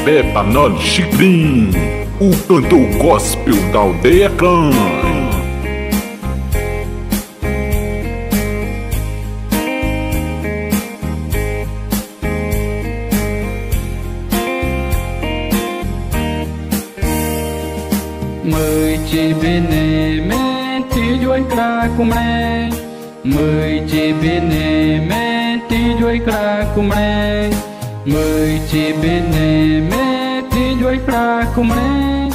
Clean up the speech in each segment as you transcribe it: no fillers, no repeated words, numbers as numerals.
Betanol Chicrim, o canto gospel da aldeia Clã. Mời chị bên này mẹ tí duỗi cả cùng mẹ. Mời chị bên này mẹ tí duỗi cả cùng mẹ. Mời chị bên này mẹ tí duỗi cả cùng mẹ.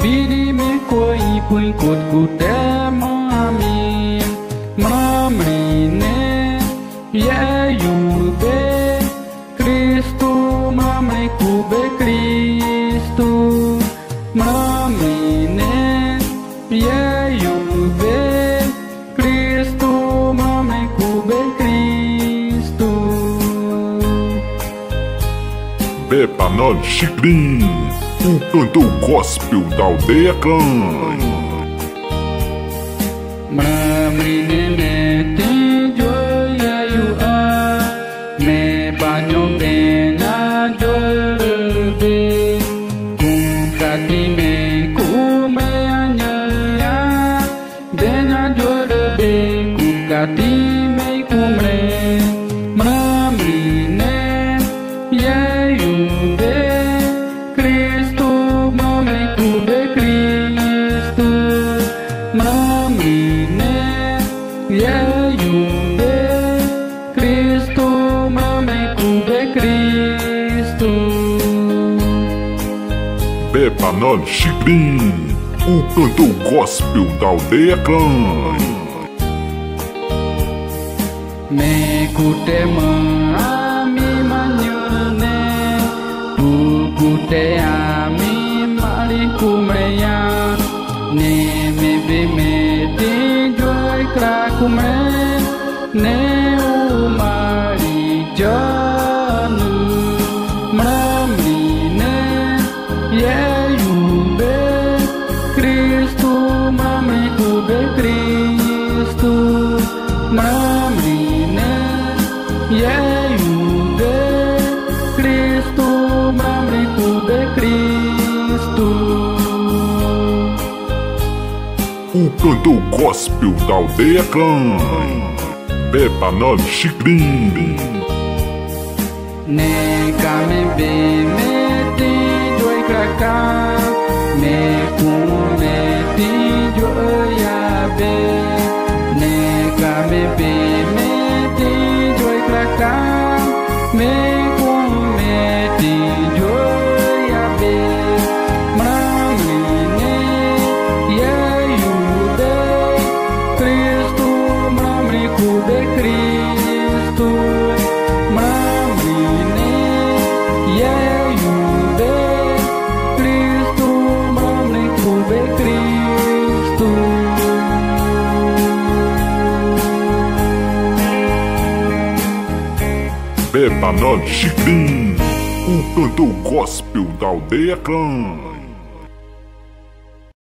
Biri me koi pun kut kute mami mami ne ya yube Cristo mami kube Cristo mami ne ya yube Cristo mami kube Cristo. Betanol Chicrim, o canto gospel da aldeia Clã. Mami ne te joya yu a me banyo bena jorbe kum kati me kume anya ya bena jorbe kum kati me kumre mami ne ya yu be Cristo mami kube Cristo mami ne ya yube Cristo mami kube Cristo. Betanol Chicrim, o canto gospel da aldeia Clã. Me kute ami manyone tu kute ami mari kumreya ne me be me te joy kra kumre ne o mari janu mami ne ye yube Cristo mami kube Cristo mami ne ye yube Cristo mami kube Cristo. O canto gospel da aldeia Clã. Betanol Chicrim. Ne kame be me ti joy kraka me kume ti joy abe ne kame be me ti joy kraka me kume ti joy abe mami ne ye yude Cristo mami kube Cristo mami ne ye yude Cristo mami kube Cristo. Betanol Chicrim, o canto gospel da aldeia Clã.